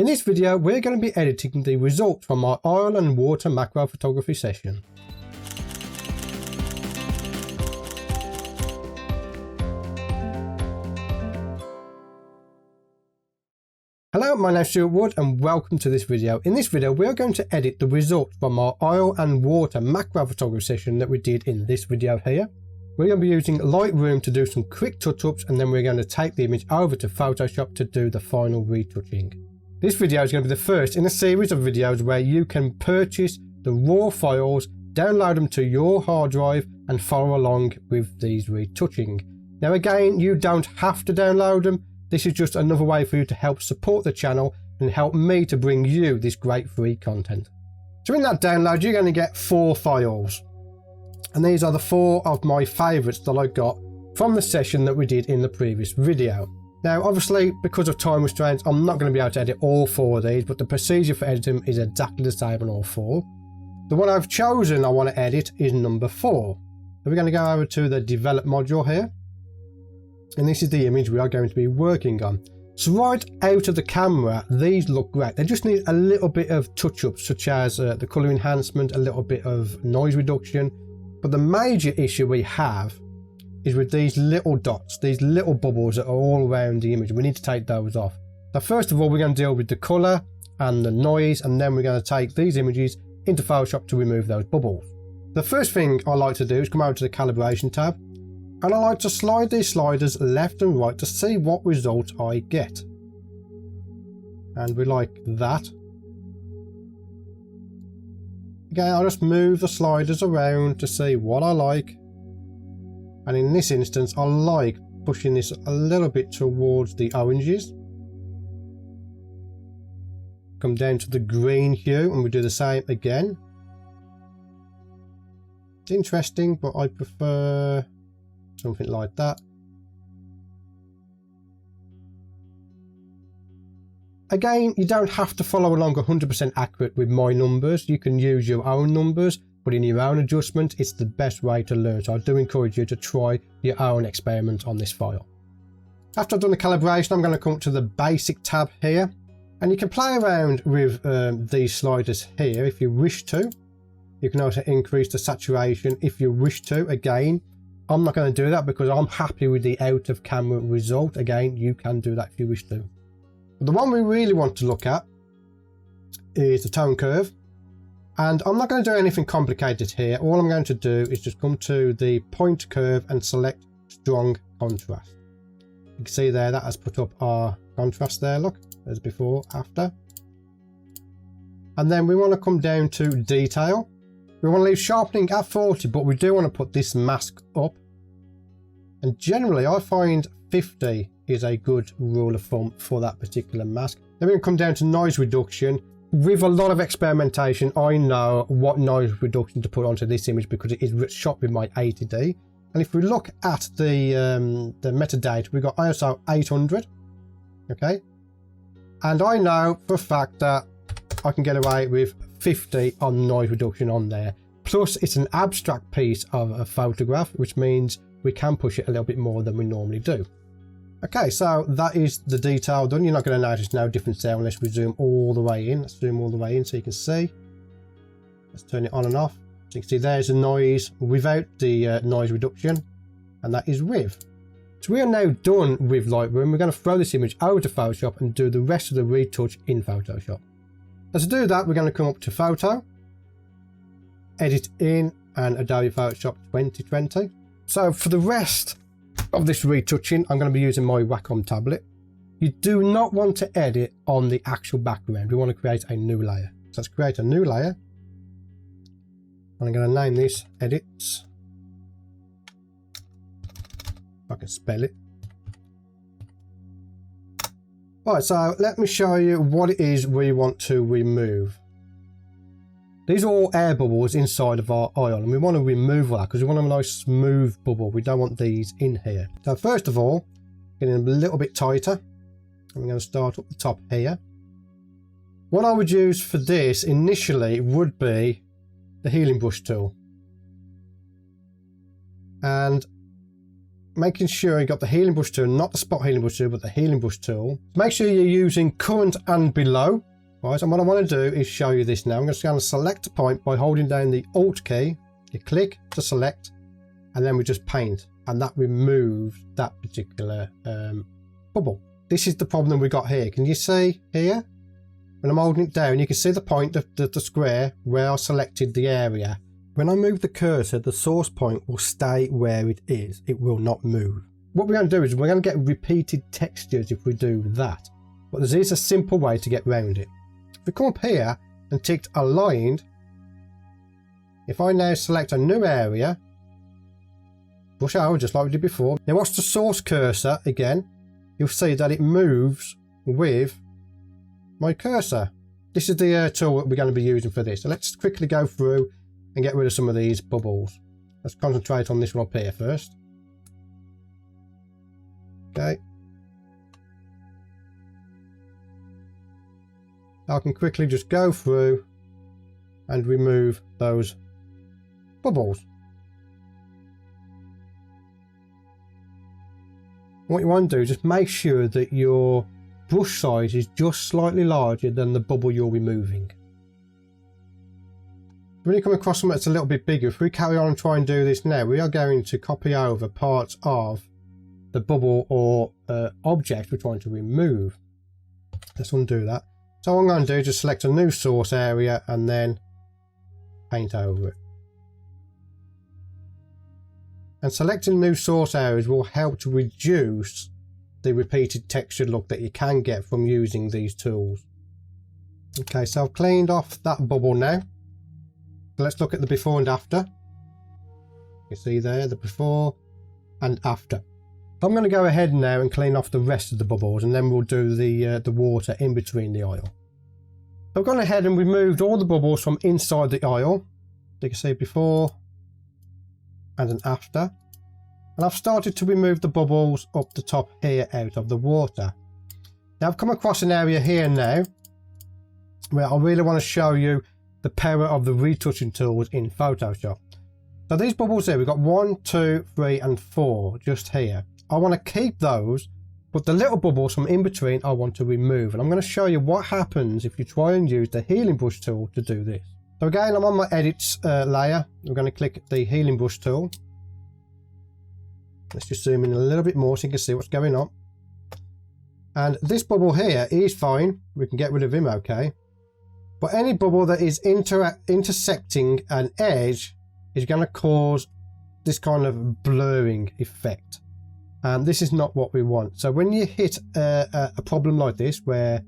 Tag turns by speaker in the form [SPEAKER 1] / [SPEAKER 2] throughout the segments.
[SPEAKER 1] In this video, we're going to be editing the results from my oil and water macro photography session. Hello, my name is Stuart Wood and welcome to this video. In this video, we're going to edit the results from our oil and water macro photography session that we did in this video here. We're going to be using Lightroom to do some quick touch-ups, and then we're going to take the image over to Photoshop to do the final retouching. This video is going to be the first in a series of videos where you can purchase the raw files, download them to your hard drive and follow along with these retouching. Now again, you don't have to download them. This is just another way for you to help support the channel and help me to bring you this great free content. So in that download, you're going to get 4 files. And these are the 4 of my favourites that I got from the session that we did in the previous video. Now obviously, because of time restraints, I'm not going to be able to edit all 4 of these, but the procedure for editing them is exactly the same on all 4. The one I've chosen I want to edit is number 4. So we're going to go over to the develop module here. And this is the image we are going to be working on. So right out of the camera, these look great. They just need a little bit of touch-ups, such as the colour enhancement, a little bit of noise reduction. But the major issue we have is with these little dots, these little bubbles that are all around the image. We need to take those off. So first of all, we're going to deal with the colour and the noise, and then we're going to take these images into Photoshop to remove those bubbles. The first thing I like to do is come over to the Calibration tab, and I like to slide these sliders left and right to see what result I get. And we like that. Again, I'll just move the sliders around to see what I like. And in this instance, I like pushing this a little bit towards the oranges. Come down to the green hue and we do the same again. It's interesting, but I prefer something like that. Again, you don't have to follow along 100% accurate with my numbers. You can use your own numbers, put in your own adjustment. It's the best way to learn. So I do encourage you to try your own experiment on this file. After I've done the calibration, I'm going to come up to the basic tab here. And you can play around with these sliders here if you wish to. You can also increase the saturation if you wish to. Again, I'm not going to do that because I'm happy with the out of camera result. Again, you can do that if you wish to. But the one we really want to look at is the tone curve. And I'm not going to do anything complicated here. All I'm going to do is just come to the point curve and select strong contrast. You can see there that has put up our contrast there. Look, there's before, after. And then we want to come down to detail. We want to leave sharpening at 40, but we do want to put this mask up. And generally, I find 50 is a good rule of thumb for that particular mask. Then we can come down to noise reduction. With a lot of experimentation, I know what noise reduction to put onto this image because it is shot with my 80D. And if we look at the metadata, we've got ISO 800. Okay. And I know for a fact that I can get away with 50 on noise reduction on there. Plus, it's an abstract piece of a photograph, which means we can push it a little bit more than we normally do. Okay, so that is the detail done. You're not going to notice no difference there unless we zoom all the way in. Let's zoom all the way in so you can see. Let's turn it on and off. So you can see there's the noise without the noise reduction, and that is with. So we are now done with Lightroom. We're going to throw this image over to Photoshop and do the rest of the retouch in Photoshop. So to do that, we're going to come up to Photo, Edit in, and Adobe Photoshop 2020. So for the rest of this retouching, I'm going to be using my Wacom tablet. You do not want to edit on the actual background. We want to create a new layer. So let's create a new layer. And I'm going to name this Edits. If I can spell it. Right, so let me show you what it is we want to remove. These are all air bubbles inside of our oil, and we want to remove all that because we want a nice smooth bubble. We don't want these in here. So first of all, getting a little bit tighter. I'm going to start up the top here. What I would use for this initially would be the healing brush tool. And making sure you got the healing brush tool, not the spot healing brush tool, but the healing brush tool. Make sure you're using current and below. Right, and what I want to do is show you this now. I'm just going to select a point by holding down the Alt key. You click to select, and then we just paint, and that removes that particular bubble. This is the problem we got here. Can you see here? When I'm holding it down, you can see the point, the square, where I selected the area. When I move the cursor, the source point will stay where it is. It will not move. What we're going to do is we're going to get repeated textures if we do that. But there is a simple way to get around it. If we come up here and tick aligned, if I now select a new area, brush over just like we did before. Now watch the source cursor again. You'll see that it moves with my cursor. This is the tool that we're going to be using for this. So let's quickly go through and get rid of some of these bubbles. Let's concentrate on this one up here first. Okay. I can quickly just go through and remove those bubbles. What you want to do is just make sure that your brush size is just slightly larger than the bubble you're removing. When you come across something that's a little bit bigger, if we carry on and try and do this now, we are going to copy over parts of the bubble or object we're trying to remove. Let's undo that. So what I'm going to do is just select a new source area and then paint over it. And selecting new source areas will help to reduce the repeated textured look that you can get from using these tools. Okay, so I've cleaned off that bubble now. So let's look at the before and after. You see there the before and after. I'm going to go ahead now and clean off the rest of the bubbles, and then we'll do the water in between the oil. I've gone ahead and removed all the bubbles from inside the oil. You can see before and an after. And I've started to remove the bubbles up the top here out of the water. Now I've come across an area here now where I really want to show you the power of the retouching tools in Photoshop. So these bubbles here, we've got 1, 2, 3 and 4 just here. I want to keep those, but the little bubbles from in between I want to remove. And I'm going to show you what happens if you try and use the healing brush tool to do this. So again, I'm on my edits layer. I'm going to click the healing brush tool. Let's just zoom in a little bit more so you can see what's going on. And this bubble here is fine. We can get rid of him, okay. But any bubble that is intersecting an edge is going to cause this kind of blurring effect. And this is not what we want. So when you hit a problem like this where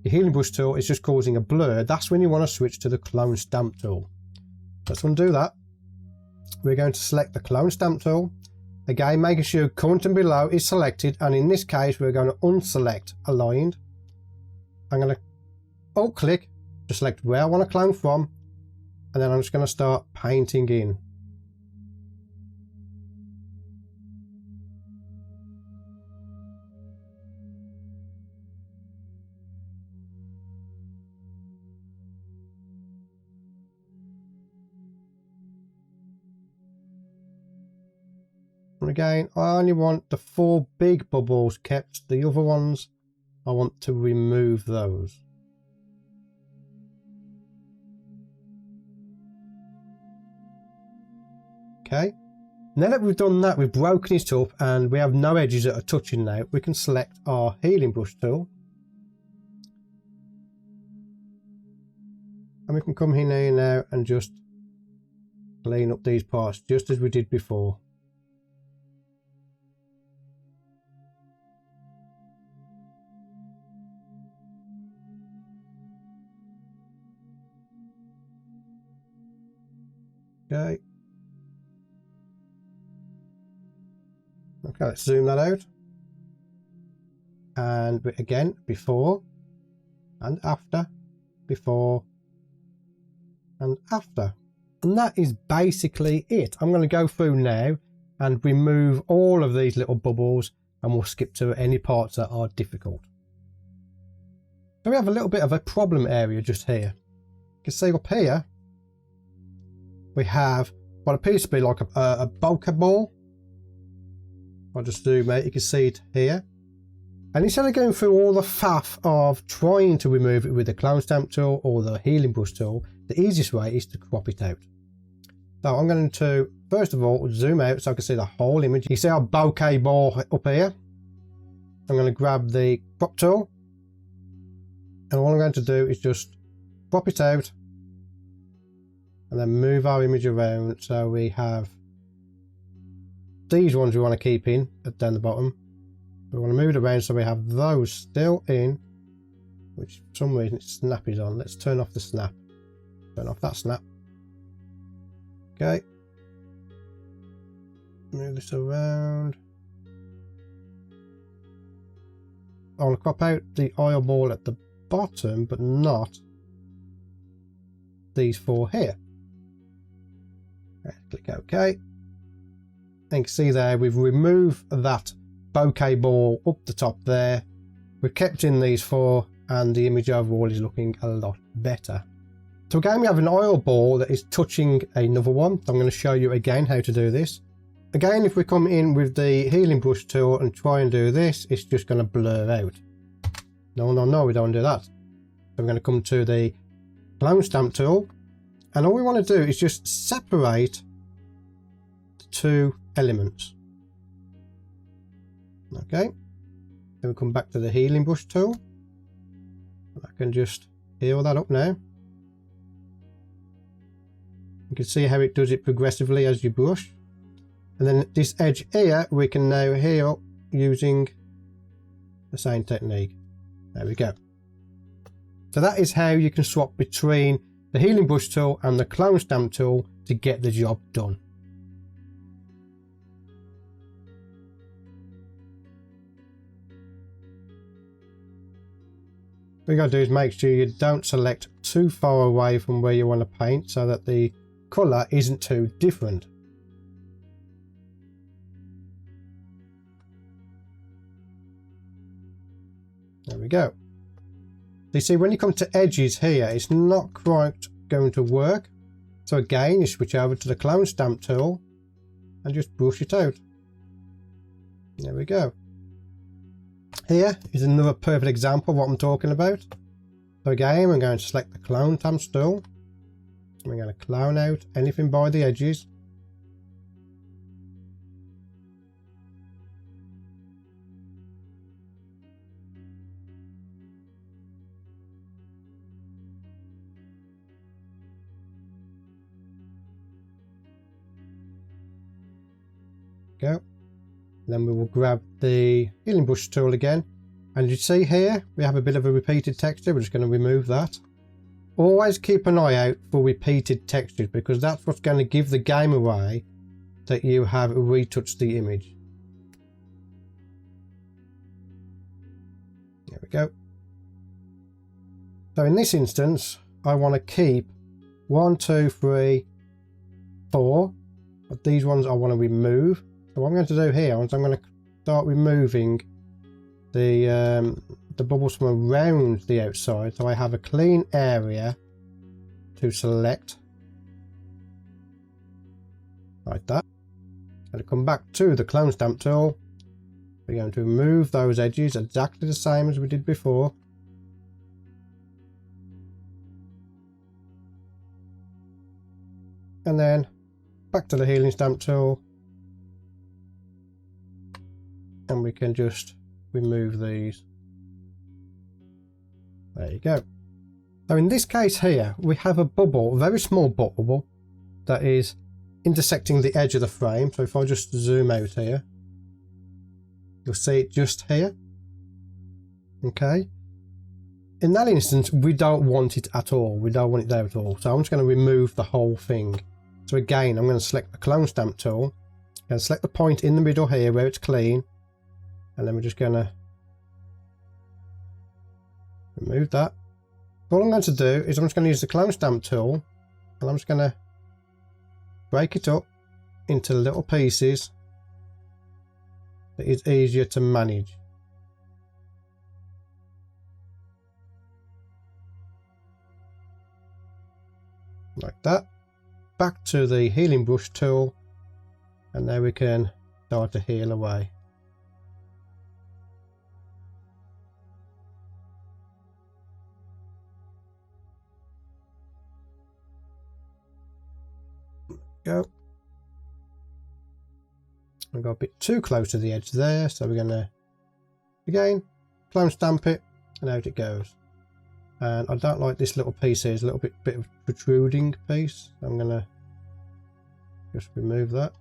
[SPEAKER 1] the healing brush tool is just causing a blur, that's when you want to switch to the clone stamp tool. Let's undo that. We're going to select the clone stamp tool. Again, making sure current and below is selected, and in this case we're going to unselect aligned. I'm going to alt click to select where I want to clone from, and then I'm just going to start painting in. And again, I only want the 4 big bubbles kept. The other ones, I want to remove those. Okay. Now that we've done that, we've broken it up and we have no edges that are touching now, we can select our healing brush tool. And we can come in here now and just clean up these parts just as we did before. Okay. Okay, let's zoom that out. And again, before and after, before and after. And that is basically it. I'm going to go through now and remove all of these little bubbles, and we'll skip to any parts that are difficult. So we have a little bit of a problem area just here. You can see up here we have what appears to be like a bokeh ball. I'll just zoom out, you can see it here. And instead of going through all the faff of trying to remove it with the clone stamp tool or the healing brush tool, the easiest way is to crop it out. So I'm going to, first of all, zoom out so I can see the whole image. You see our bokeh ball up here? I'm going to grab the crop tool. And all I'm going to do is just crop it out. And then move our image around so we have these ones we want to keep in down the bottom. We want to move it around so we have those still in, which for some reason its snap is on. Let's turn off the snap. Turn off that snap. Okay. Move this around. I want to crop out the oil ball at the bottom, but not these four here. Click OK. And you can see there we've removed that bokeh ball up the top there. We've kept in these four and the image overall is looking a lot better. So again, we have an oil ball that is touching another one. So I'm going to show you again how to do this. Again, if we come in with the healing brush tool and try and do this, it's just going to blur out. No, we don't do that. So we're going to come to the clone stamp tool. And all we want to do is just separate the two elements. Okay. Then we come back to the healing brush tool. I can just heal that up now. You can see how it does it progressively as you brush. And then this edge here we can now heal using the same technique. There we go. So that is how you can swap between the healing brush tool and the clone stamp tool to get the job done. What you got to do is make sure you don't select too far away from where you want to paint so that the colour isn't too different. There we go. You see, when you come to edges here, it's not quite going to work. So again, you switch over to the clone stamp tool and just brush it out. There we go. Here is another perfect example of what I'm talking about. So again, I'm going to select the clone stamp tool. We're going to clone out anything by the edges. Go. Then we will grab the healing brush tool again, and you see here we have a bit of a repeated texture. We're just going to remove that. Always keep an eye out for repeated textures because that's what's going to give the game away that you have retouched the image. There we go. So in this instance I want to keep 1, 2, 3, 4, but these ones I want to remove. So what I'm going to do here is I'm going to start removing the bubbles from around the outside, so I have a clean area to select like that. I'm going to come back to the clone stamp tool. We're going to remove those edges exactly the same as we did before. And then back to the healing stamp tool. And we can just remove these. There you go. So in this case here, we have a bubble, a very small bubble, that is intersecting the edge of the frame. So if I just zoom out here, you'll see it just here. Okay. In that instance, we don't want it at all. We don't want it there at all. So I'm just going to remove the whole thing. So again, I'm going to select the clone stamp tool. I'm going to select the point in the middle here where it's clean. And then we're just going to remove that. All I'm going to do is I'm just going to use the clone stamp tool and I'm just going to break it up into little pieces that is easier to manage. Like that. Back to the healing brush tool, and now we can start to heal away. Go. I got a bit too close to the edge there, so we're going to, again, clone stamp it, and out it goes. And I don't like this little piece here, it's a little bit of protruding piece. I'm going to just remove that.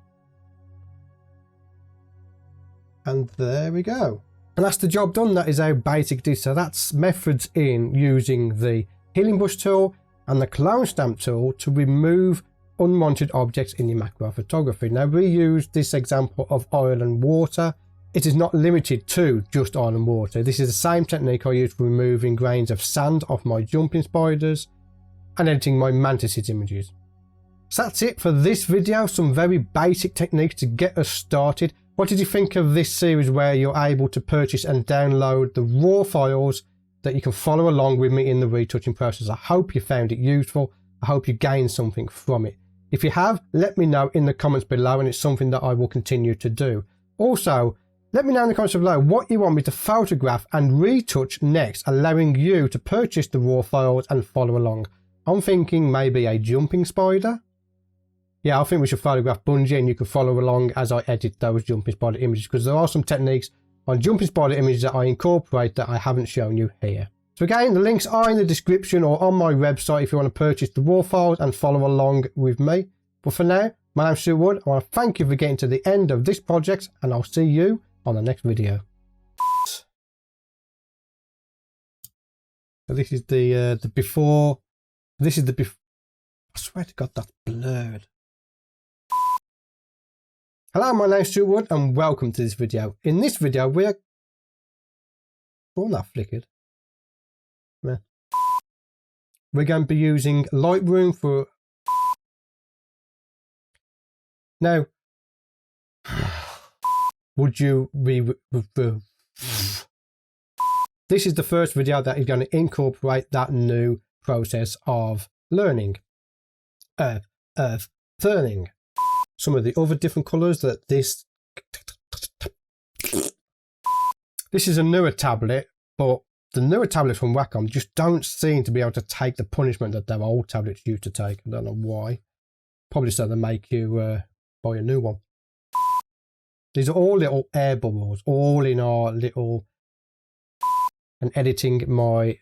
[SPEAKER 1] And there we go. And that's the job done. That is how basic it is. So that's methods in using the healing brush tool and the clone stamp tool to remove unwanted objects in your macro photography. Now we use this example of oil and water. It is not limited to just oil and water. This is the same technique I use for removing grains of sand off my jumping spiders and editing my mantises images. So that's it for this video. Some very basic techniques to get us started. What did you think of this series where you're able to purchase and download the raw files that you can follow along with me in the retouching process? I hope you found it useful. I hope you gained something from it. If you have, let me know in the comments below, and it's something that I will continue to do. Also, let me know in the comments below what you want me to photograph and retouch next, allowing you to purchase the raw files and follow along. I'm thinking maybe a jumping spider. Yeah, I think we should photograph Bungie and you can follow along as I edit those jumping spider images, because there are some techniques on jumping spider images that I incorporate that I haven't shown you here. So again, the links are in the description or on my website if you want to purchase the raw files and follow along with me. But for now, my name's Stuart Wood. I want to thank you for getting to the end of this project, and I'll see you on the next video. So this is the before. This is the before. I swear to God, that's blurred. Hello, my name's Stuart Wood, and welcome to this video. In this video, we're... Oh, that flickered. Yeah. We're going to be using Lightroom for... Now, would you be... This is the first video that is going to incorporate that new process of learning. Learning. Some of the other different colours that this is a newer tablet, but the newer tablets from Wacom just don't seem to be able to take the punishment that their old tablets used to take. I don't know why. Probably so they make you buy a new one. These are all little air bubbles, all in our little and editing my